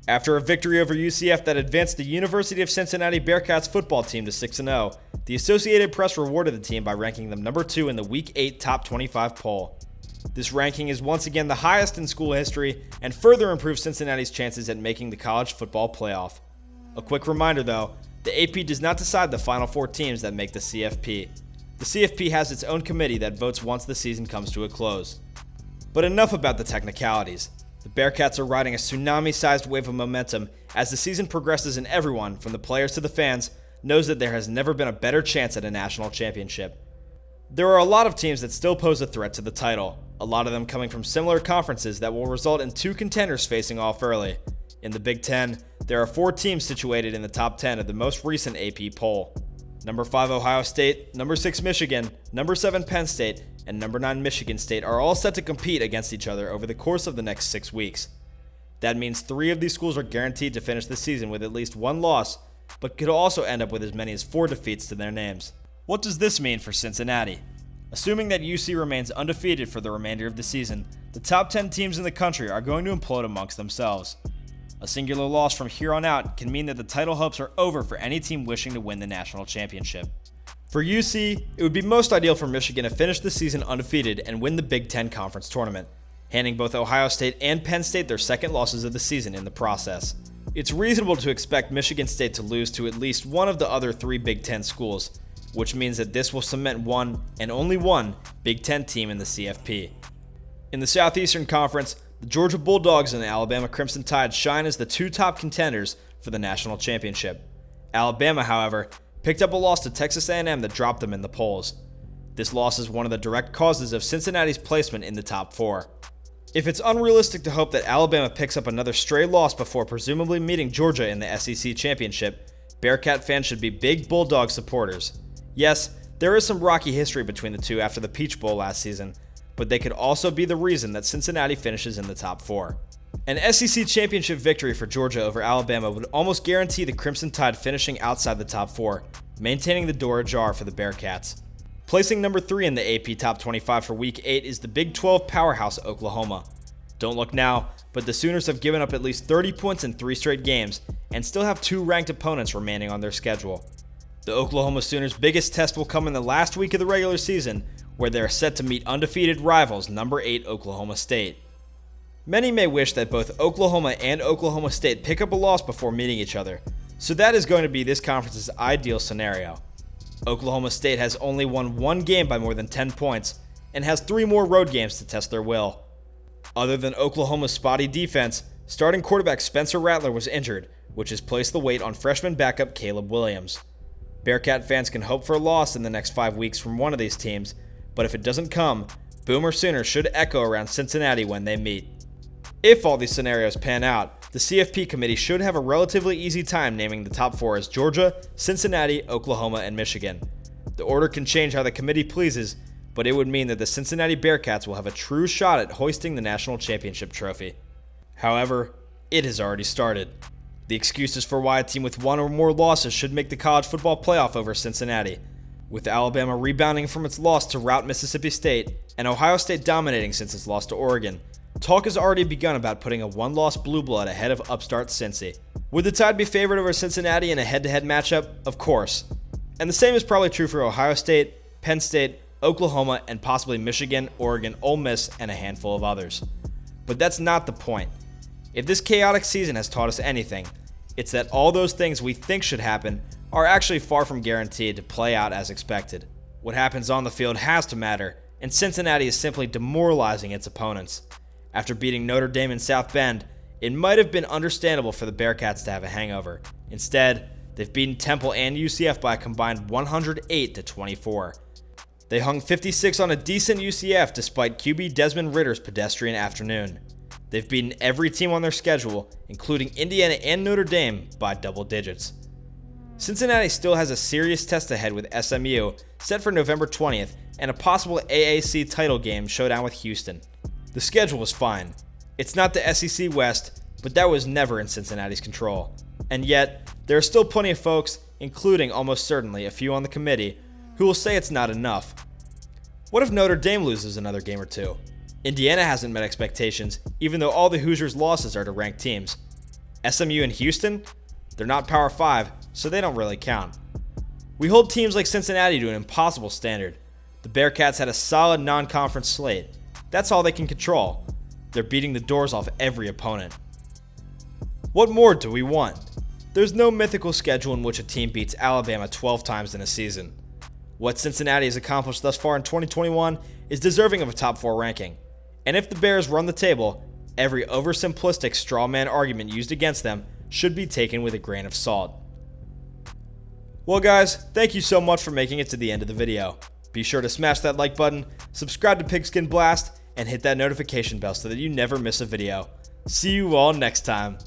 After a victory over UCF that advanced the University of Cincinnati Bearcats football team to 6-0, the Associated Press rewarded the team by ranking them number 2 in the Week 8 Top 25 poll. This ranking is once again the highest in school history and further improves Cincinnati's chances at making the college football playoff. A quick reminder though, the AP does not decide the final 4 teams that make the CFP. The CFP has its own committee that votes once the season comes to a close. But enough about the technicalities. The Bearcats are riding a tsunami-sized wave of momentum as the season progresses, and everyone, from the players to the fans, knows that there has never been a better chance at a national championship. There are a lot of teams that still pose a threat to the title, a lot of them coming from similar conferences that will result in 2 contenders facing off early. In the Big Ten, there are 4 teams situated in the top 10 of the most recent AP poll. Number 5 Ohio State, number 6 Michigan, number 7 Penn State, and number 9 Michigan State are all set to compete against each other over the course of the next 6 weeks. That means 3 of these schools are guaranteed to finish the season with at least 1 loss, but could also end up with as many as 4 defeats to their names. What does this mean for Cincinnati? Assuming that UC remains undefeated for the remainder of the season, the top 10 teams in the country are going to implode amongst themselves. A singular loss from here on out can mean that the title hopes are over for any team wishing to win the national championship. For UC, it would be most ideal for Michigan to finish the season undefeated and win the Big Ten Conference Tournament, handing both Ohio State and Penn State their second losses of the season in the process. It's reasonable to expect Michigan State to lose to at least one of the other 3 Big Ten schools, which means that this will cement one, and only one, Big Ten team in the CFP. In the Southeastern Conference, the Georgia Bulldogs and the Alabama Crimson Tide shine as the 2 top contenders for the national championship. Alabama, however, picked up a loss to Texas A&M that dropped them in the polls. This loss is one of the direct causes of Cincinnati's placement in the top 4. If it's unrealistic to hope that Alabama picks up another stray loss before presumably meeting Georgia in the SEC championship, Bearcat fans should be big Bulldog supporters. Yes, there is some rocky history between the two after the Peach Bowl last season, but they could also be the reason that Cincinnati finishes in the top 4. An SEC championship victory for Georgia over Alabama would almost guarantee the Crimson Tide finishing outside the top 4, maintaining the door ajar for the Bearcats. Placing number 3 in the AP Top 25 for Week 8 is the Big 12 powerhouse Oklahoma. Don't look now, but the Sooners have given up at least 30 points in 3 straight games and still have 2 ranked opponents remaining on their schedule. The Oklahoma Sooners' biggest test will come in the last week of the regular season, where they are set to meet undefeated rivals number 8 Oklahoma State. Many may wish that both Oklahoma and Oklahoma State pick up a loss before meeting each other, so that is going to be this conference's ideal scenario. Oklahoma State has only won 1 game by more than 10 points and has 3 more road games to test their will. Other than Oklahoma's spotty defense, starting quarterback Spencer Rattler was injured, which has placed the weight on freshman backup Caleb Williams. Bearcat fans can hope for a loss in the next 5 weeks from one of these teams, but if it doesn't come, Boomer Sooners should echo around Cincinnati when they meet. If all these scenarios pan out, the CFP committee should have a relatively easy time naming the top 4 as Georgia, Cincinnati, Oklahoma, and Michigan. The order can change how the committee pleases, but it would mean that the Cincinnati Bearcats will have a true shot at hoisting the national championship trophy. However, it has already started. The excuses for why a team with 1 or more losses should make the college football playoff over Cincinnati. With Alabama rebounding from its loss to rout Mississippi State, and Ohio State dominating since its loss to Oregon, talk has already begun about putting a 1-loss blue blood ahead of upstart Cincy. Would the Tide be favored over Cincinnati in a head-to-head matchup? Of course. And the same is probably true for Ohio State, Penn State, Oklahoma, and possibly Michigan, Oregon, Ole Miss, and a handful of others. But that's not the point. If this chaotic season has taught us anything, it's that all those things we think should happen are actually far from guaranteed to play out as expected. What happens on the field has to matter, and Cincinnati is simply demoralizing its opponents. After beating Notre Dame in South Bend, it might have been understandable for the Bearcats to have a hangover. Instead, they've beaten Temple and UCF by a combined 108-24. They hung 56 on a decent UCF despite QB Desmond Ritter's pedestrian afternoon. They've beaten every team on their schedule, including Indiana and Notre Dame, by double digits. Cincinnati still has a serious test ahead with SMU, set for November 20th, and a possible AAC title game showdown with Houston. The schedule was fine. It's not the SEC West, but that was never in Cincinnati's control. And yet, there are still plenty of folks, including almost certainly a few on the committee, who will say it's not enough. What if Notre Dame loses another game or 2? Indiana hasn't met expectations, even though all the Hoosiers' losses are to ranked teams. SMU and Houston? They're not Power 5, so they don't really count. We hold teams like Cincinnati to an impossible standard. The Bearcats had a solid non-conference slate. That's all they can control. They're beating the doors off every opponent. What more do we want? There's no mythical schedule in which a team beats Alabama 12 times in a season. What Cincinnati has accomplished thus far in 2021 is deserving of a top 4 ranking. And if the Bears run the table, every oversimplistic straw man argument used against them should be taken with a grain of salt. Well guys, thank you so much for making it to the end of the video. Be sure to smash that like button, subscribe to Pigskin Blast, and hit that notification bell so that you never miss a video. See you all next time.